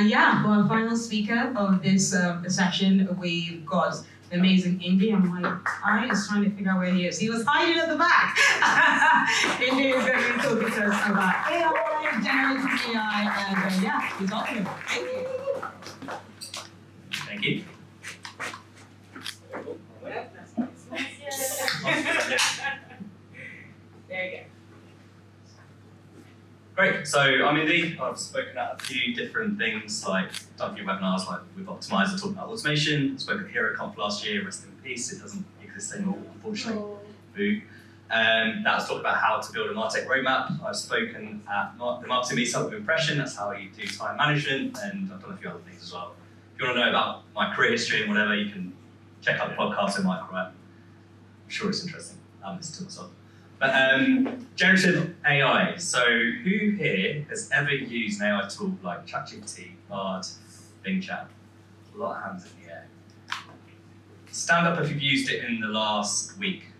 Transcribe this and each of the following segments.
Yeah, for our final speaker of this session, we've got the amazing Indy. And my eye is trying to figure out where he is. He was hiding at the back. Indy is going to be talking to us about AI, generative AI, and yeah, he's all here. Thank you. Thank you. There you go. Great, so I'm Indy. I've spoken at a few different things, like done a few webinars like with Optimize, I talked about automation, spoke at HeroConf last year, rest in peace, it doesn't exist anymore, unfortunately. Boo. That was talking about how to build a MarTech roadmap. I've spoken at the Marketing Meetup with Impression, that's how you do time management, and I've done a few other things as well. If you want to know about my career history and whatever, you can check out the podcast in Mike, right? I'm sure it's interesting. I'll listen to myself. But generative AI. So who here has ever used an AI tool like ChatGPT, Bard, Bing Chat? A lot of hands in the air. Stand up if you've used it in the last week.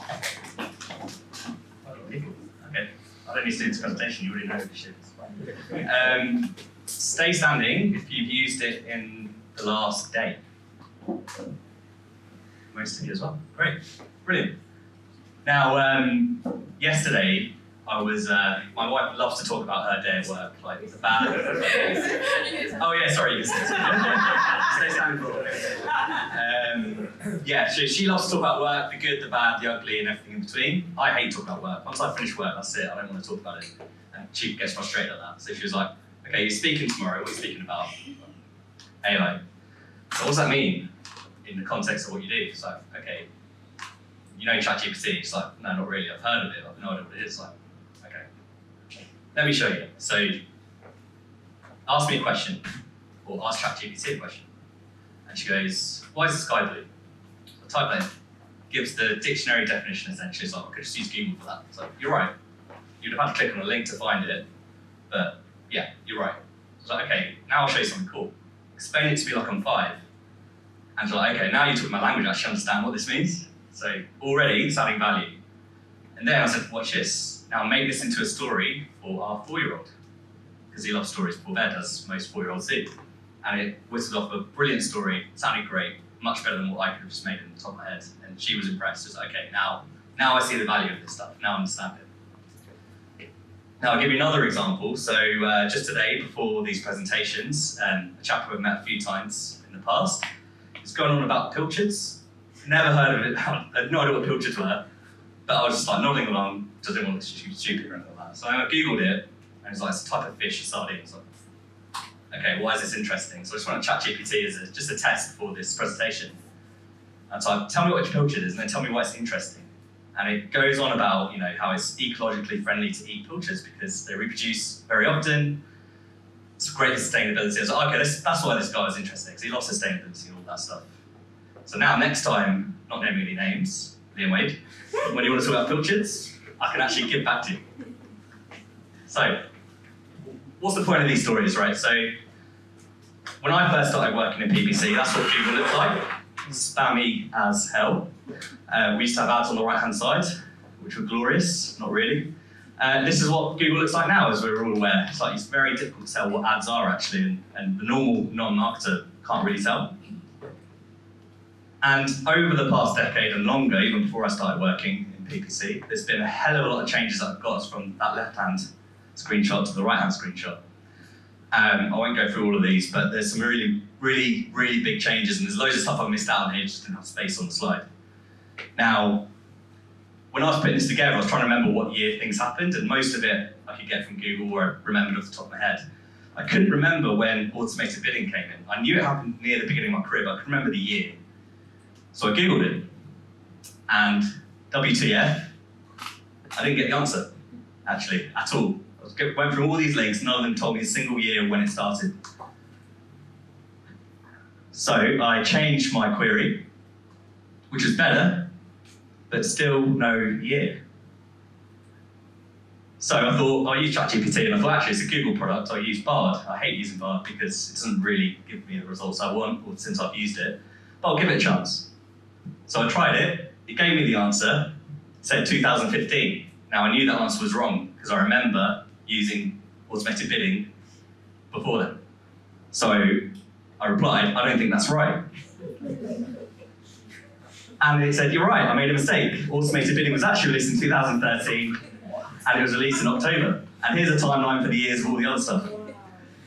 Okay, I don't need to do this presentation, you already know the shit. Stay standing if you've used it in the last day. Most of you as well. Great, brilliant. Now, yesterday, I was, my wife loves to talk about her day at work, like the bad. Oh yeah, sorry, you can stay standing for a bit. Yeah, she loves to talk about work, the good, the bad, the ugly, and everything in between. I hate talking about work. Once I finish work, that's it, I don't want to talk about it. And she gets frustrated at that. So she was like, okay, you're speaking tomorrow, what are you speaking about? AI. So what does that mean in the context of what you do? It's like, okay, you know ChatGPT? It's like, no, not really. I've heard of it. I've no idea what it is. Like, okay, let me show you. So, ask me a question, or ask ChatGPT a question, and she goes, "Why is the sky blue?" So I type that in, gives the dictionary definition essentially. It's like, I could just use Google for that. It's like, you're right. You'd have had to click on a link to find it, but yeah, you're right. So like, okay, now I'll show you something cool. Explain it to me like I'm 5. And she's like, okay, now you're talking my language. I actually understand what this means. So already it's adding value. And then I said, watch this. Now make this into a story for our 4-year-old. Because he loves stories before bed, as most 4-year-olds do. And it whistled off a brilliant story, sounded great, much better than what I could have just made in the top of my head. And she was impressed. She was like, okay, now I see the value of this stuff. Now I understand it. Now I'll give you another example. So just today, before these presentations, a chap who I've met a few times in the past, is going on about pilchards. Never heard of it, I had no idea what pilchards were, but I was just like nodding along, doesn't want to be stupid or anything like that. So I Googled it, and it's like, it's a type of fish, a sardine. So okay, why is this interesting? So I just went to ChatGPT as just a test for this presentation. And so I tell me what a pilchard is, and then tell me why it's interesting. And it goes on about, you know, how it's ecologically friendly to eat pilchards because they reproduce very often. It's great sustainability. I was like, okay, that's why this guy was interesting, because he loves sustainability and all that stuff. So now next time, not naming any names, Liam Wade, when you want to talk about pilchards, I can actually give back to you. So, what's the point of these stories, right? So, when I first started working in PPC, that's what Google looked like. Spammy as hell. We used to have ads on the right-hand side, which were glorious, not really. This is what Google looks like now, as we're all aware. It's very difficult to tell what ads are actually, and the normal non-marketer can't really tell. And over the past decade and longer, even before I started working in PPC, there's been a hell of a lot of changes that have got us from that left-hand screenshot to the right-hand screenshot. I won't go through all of these, but there's some really, really, really big changes, and there's loads of stuff I missed out on here, just didn't have space on the slide. Now, when I was putting this together, I was trying to remember what year things happened, and most of it I could get from Google or I remembered off the top of my head. I couldn't remember when automated bidding came in. I knew it happened near the beginning of my career, but I couldn't remember the year. So I Googled it, and WTF, I didn't get the answer, actually, at all. I went through all these links, none of them told me a single year when it started. So I changed my query, which was better, but still no year. So I thought, I'll use ChatGPT, and I thought, actually, it's a Google product, I'll use Bard. I hate using Bard because it doesn't really give me the results I want, or since I've used it, but I'll give it a chance. So I tried it, it gave me the answer, it said 2015. Now I knew that answer was wrong, because I remember using automated bidding before then. So I replied, I don't think that's right. And it said, you're right, I made a mistake. Automated bidding was actually released in 2013, and it was released in October. And here's a timeline for the years of all the other stuff.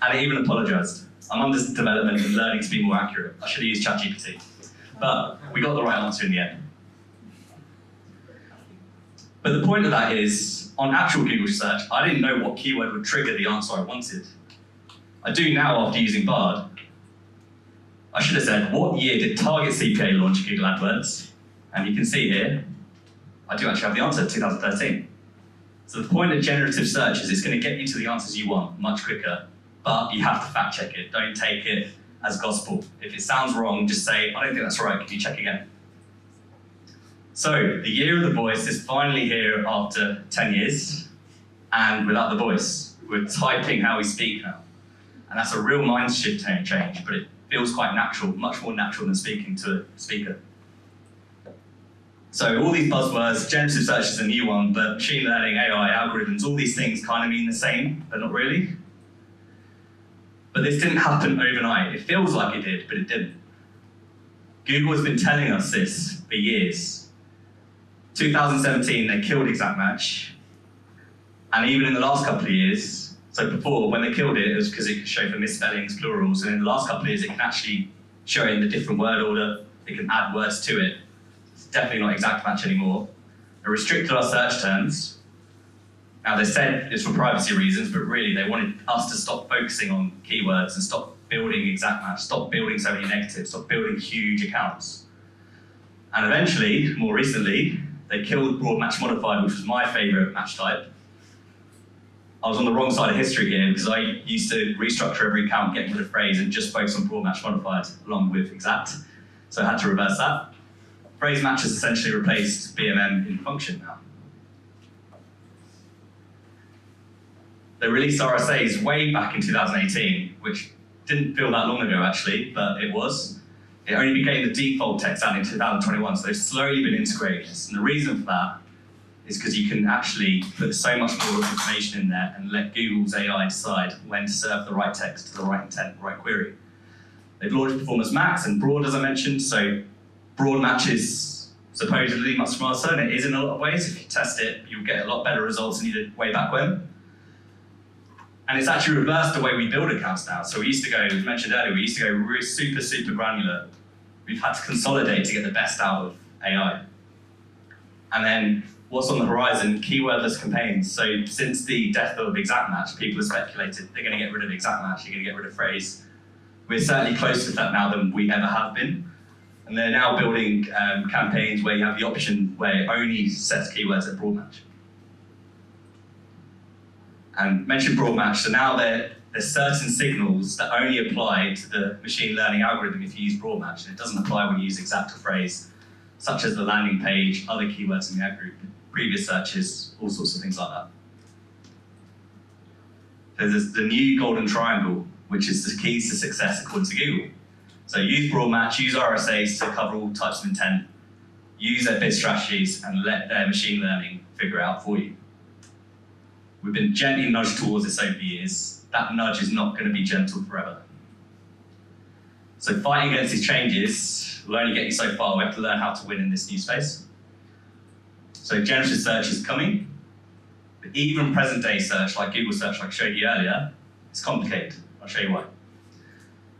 And it even apologized. I'm under development and learning to be more accurate. I should have used ChatGPT. But we got the right answer in the end. But the point of that is, on actual Google search, I didn't know what keyword would trigger the answer I wanted. I do now after using Bard. I should have said, what year did Target CPA launch Google AdWords? And you can see here, I do actually have the answer, 2013. So the point of generative search is it's going to get you to the answers you want much quicker, but you have to fact check it. Don't take it as gospel. If it sounds wrong, just say, I don't think that's right, can you check again? So the year of the voice is finally here after 10 years, and without the voice. We're typing how we speak now. And that's a real mind shift change, but it feels quite natural, much more natural than speaking to a speaker. So all these buzzwords, generative search is a new one, but machine learning, AI, algorithms, all these things kind of mean the same, but not really. But this didn't happen overnight. It feels like it did, but it didn't. Google has been telling us this for years. 2017, they killed Exact Match. And even in the last couple of years, so before, when they killed it, it was because it could show for misspellings, plurals, and in the last couple of years, it can actually show it in the different word order. It can add words to it. It's definitely not Exact Match anymore. They restricted our search terms. Now, they said it's for privacy reasons, but really, they wanted us to stop focusing on keywords and stop building Exact Match, stop building so many negatives, stop building huge accounts. And eventually, more recently, they killed broad match modified, which was my favorite match type. I was on the wrong side of history here because I used to restructure every account, getting rid of phrase, and just focus on broad match modified along with exact. So I had to reverse that. Phrase match has essentially replaced BMM in function now. They released RSAs way back in 2018, which didn't feel that long ago actually, but it was. It only became the default text out in 2021, so they've slowly been integrating this. And the reason for that is because you can actually put so much more information in there and let Google's AI decide when to serve the right text to the right intent, the right query. They've launched Performance Max and Broad, as I mentioned, so broad match is supposedly much smarter, and it is in a lot of ways. If you test it, you'll get a lot better results than you did way back when. And it's actually reversed the way we build accounts now. So we used to go, as mentioned earlier, we used to go really super granular. We've had to consolidate to get the best out of AI. And then what's on the horizon? Keywordless campaigns. So since the death of Exact Match, people have speculated they're going to get rid of Exact Match, they're going to get rid of phrase. We're certainly closer to that now than we ever have been. And they're now building campaigns where you have the option where it only sets keywords at broad match. And mentioned broad match, so now there's certain signals that only apply to the machine learning algorithm if you use broad match, and it doesn't apply when you use exact or phrase, such as the landing page, other keywords in the ad group, previous searches, all sorts of things like that. So there's the new golden triangle, which is the keys to success according to Google. So use broad match, use RSAs to cover all types of intent, use their bid strategies, and let their machine learning figure it out for you. We've been gently nudged towards this over the years. That nudge is not going to be gentle forever. So fighting against these changes will only get you so far. We have to learn how to win in this new space. So generative search is coming, but even present day search, like Google search, like I showed you earlier, it's complicated. I'll show you why.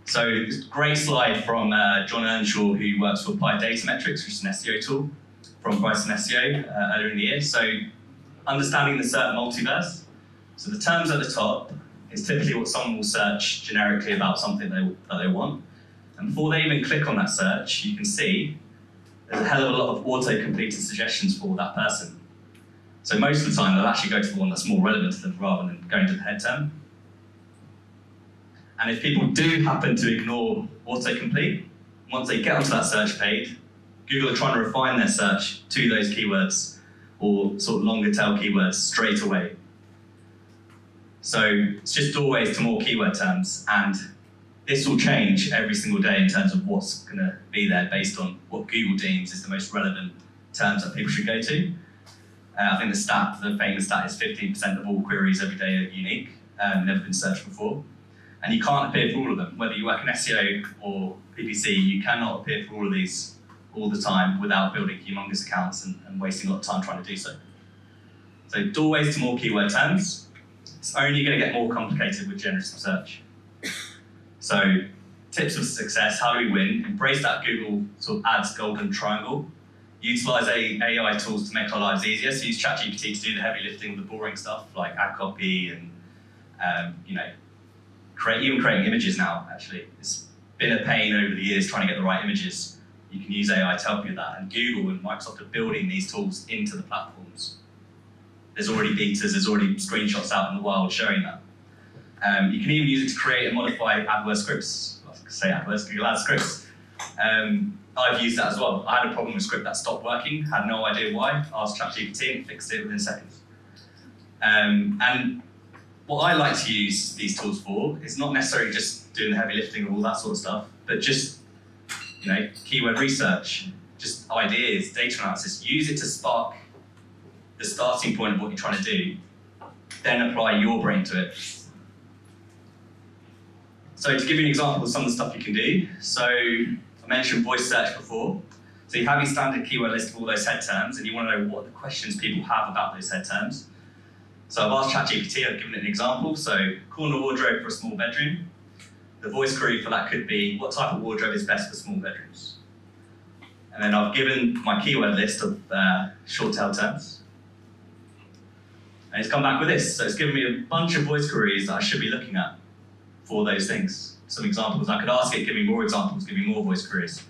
So this great slide from John Earnshaw, who works for Pi Data Metrics, which is an SEO tool from Bryson SEO earlier in the year. So understanding the SERP multiverse. So the terms at the top is typically what someone will search generically about something that they want. And before they even click on that search, you can see there's a hell of a lot of auto-completed suggestions for that person. So most of the time, they'll actually go to the one that's more relevant to them rather than going to the head term. And if people do happen to ignore autocomplete, once they get onto that search page, Google are trying to refine their search to those keywords or sort of longer tail keywords straight away. So it's just doorways to more keyword terms, and this will change every single day in terms of what's going to be there based on what Google deems is the most relevant terms that people should go to. I think the famous stat is 15% of all queries every day are unique, never been searched before. And you can't appear for all of them. Whether you work in SEO or PPC, you cannot appear for all of these all the time without building humongous accounts and wasting a lot of time trying to do so. So doorways to more keyword terms. It's only going to get more complicated with generative search. So tips of success, how do we win? Embrace that Google sort of ads golden triangle. Utilize AI tools to make our lives easier. So use ChatGPT to do the heavy lifting, the boring stuff like ad copy and creating images now, actually. It's been a pain over the years trying to get the right images. You can use AI to help you with that. And Google and Microsoft are building these tools into the platforms. There's already betas, there's already screenshots out in the wild showing that. You can even use it to create and modify AdWords scripts. I was going to say AdWords, Google Ads scripts. I've used that as well. I had a problem with a script that stopped working, had no idea why. Asked ChatGPT and it fixed it within seconds. And what I like to use these tools for is not necessarily just doing the heavy lifting and all that sort of stuff, but just keyword research, just ideas, data analysis. Use it to spark the starting point of what you're trying to do, then apply your brain to it. So to give you an example of some of the stuff you can do, so I mentioned voice search before. So you have your standard keyword list of all those head terms, and you want to know what the questions people have about those head terms. So I've asked ChatGPT, I've given it an example. So corner wardrobe for a small bedroom. The voice query for that could be, what type of wardrobe is best for small bedrooms? And then I've given my keyword list of short tail terms. And it's come back with this. So it's given me a bunch of voice queries that I should be looking at for those things. Some examples, I could ask it, give me more examples, give me more voice queries.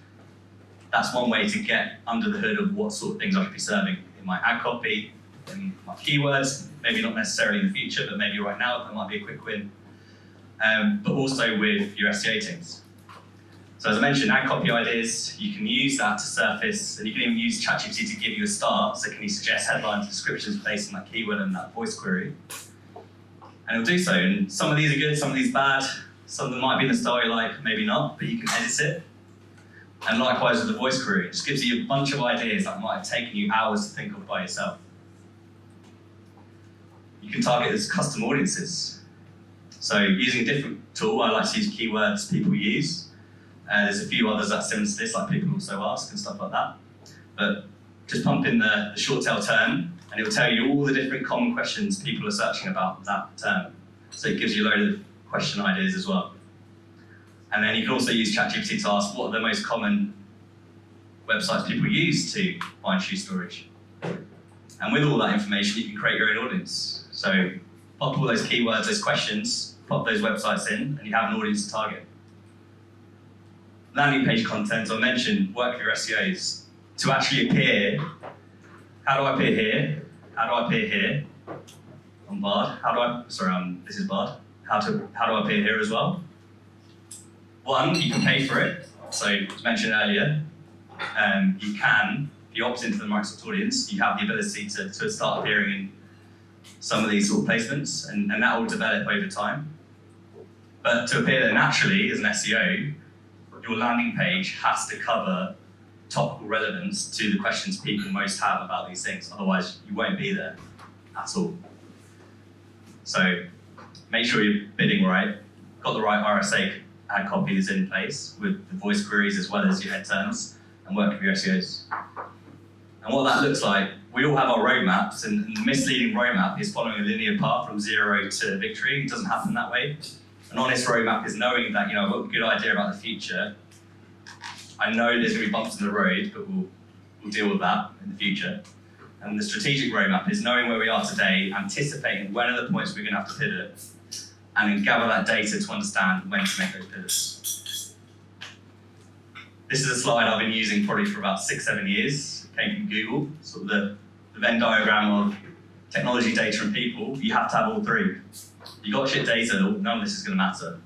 That's one way to get under the hood of what sort of things I should be serving in my ad copy, in my keywords, maybe not necessarily in the future, but maybe right now that might be a quick win. But also with your SEO teams. So as I mentioned, ad copy ideas, you can use that to surface, and you can even use ChatGPT to give you a start. So can you suggest headlines, descriptions based on that keyword and that voice query? And it'll do so. And some of these are good, some of these bad, some of them might be in the style you like, maybe not, but you can edit it. And likewise with the voice query, it just gives you a bunch of ideas that might have taken you hours to think of by yourself. You can target as custom audiences. So using a different tool, I like to use keywords people use. There's a few others that are similar to this, like people also ask and stuff like that. But just pump in the short tail term, and it will tell you all the different common questions people are searching about that term. So it gives you a load of question ideas as well. And then you can also use ChatGPT to ask what are the most common websites people use to find shoe storage. And with all that information, you can create your own audience. So pop all those keywords, those questions, pop those websites in, and you have an audience to target. Landing page content, as I mentioned, work with your SEOs. To actually appear, how do I appear here? How do I appear here? On Bard. This is Bard. How do I appear here as well? One, you can pay for it. So as mentioned earlier, you can, if you opt into the Microsoft audience, you have the ability to start appearing in some of these sort of placements, and that will develop over time. But to appear there naturally as an SEO, your landing page has to cover topical relevance to the questions people most have about these things. Otherwise, you won't be there at all. So make sure you're bidding right, got the right RSA ad copies in place with the voice queries as well as your head terms, and work with your SEOs. And what that looks like, we all have our roadmaps, and the misleading roadmap is following a linear path from 0 to victory. It doesn't happen that way. An honest roadmap is knowing that, I've got a good idea about the future. I know there's going to be bumps in the road, but we'll deal with that in the future. And the strategic roadmap is knowing where we are today, anticipating when are the points we're going to have to pivot, and then gather that data to understand when to make those pivots. This is a slide I've been using probably for about 6-7 years. It came from Google, sort of the Venn diagram of technology, data, and people. You have to have all three. You got shit data, none of this is going to matter.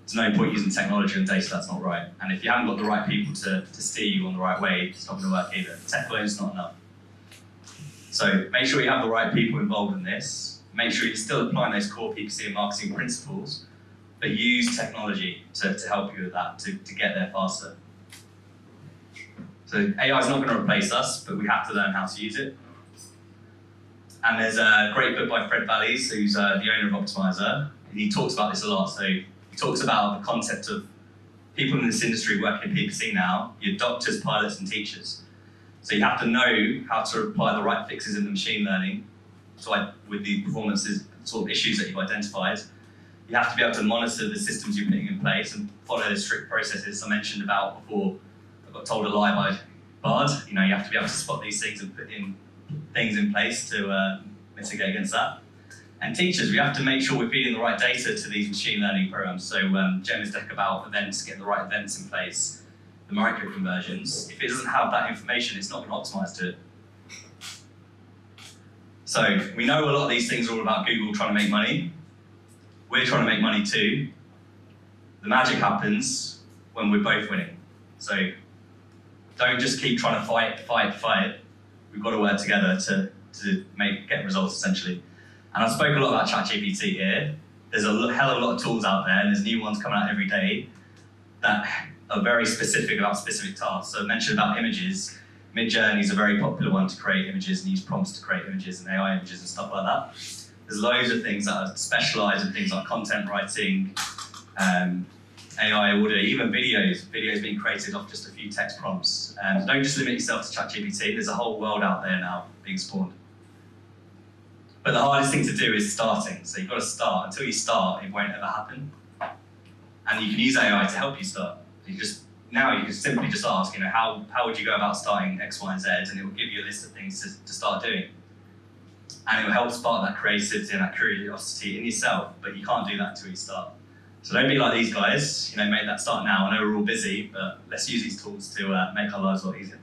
There's no point using technology and data that's not right. And if you haven't got the right people to steer you on the right way, it's not going to work either. Tech alone is not enough. So make sure you have the right people involved in this. Make sure you're still applying those core PPC and marketing principles, but use technology to help you with that, to get there faster. So AI is not going to replace us, but we have to learn how to use it. And there's a great book by Fred Valleys, who's the owner of Optimizer. He talks about this a lot, so He talks about the concept of people in this industry working in PPC now, you're doctors, pilots, and teachers. So you have to know how to apply the right fixes in the machine learning, so like with the performances sort of issues that you've identified. You have to be able to monitor the systems you're putting in place and follow the strict processes I mentioned about before. I got told a lie by Bard. You know, you have to be able to spot these things and put in things in place to mitigate against that. And teachers, we have to make sure we're feeding the right data to these machine learning programs. So Gemma's deck about events, getting the right events in place, the micro conversions. If it doesn't have that information, it's not going to optimize to it. So we know a lot of these things are all about Google trying to make money. We're trying to make money too. The magic happens when we're both winning. So don't just keep trying to fight. We've got to work together to get results essentially. And I've spoken a lot about ChatGPT here. There's a hell of a lot of tools out there, and there's new ones coming out every day that are very specific about specific tasks. So I mentioned about images. Midjourney is a very popular one to create images and use prompts to create images and AI images and stuff like that. There's loads of things that are specialized in things like content writing, AI audio, even videos being created off just a few text prompts. Don't just limit yourself to ChatGPT. There's a whole world out there now being spawned. But the hardest thing to do is starting. So you've got to start. Until you start, it won't ever happen. And you can use AI to help you start. Now you can simply just ask, how would you go about starting X, Y, and Z, and it will give you a list of things to start doing. And it will help spark that creativity and that curiosity in yourself, but you can't do that until you start. So don't be like these guys, make that start now. I know we're all busy, but let's use these tools to make our lives a lot easier.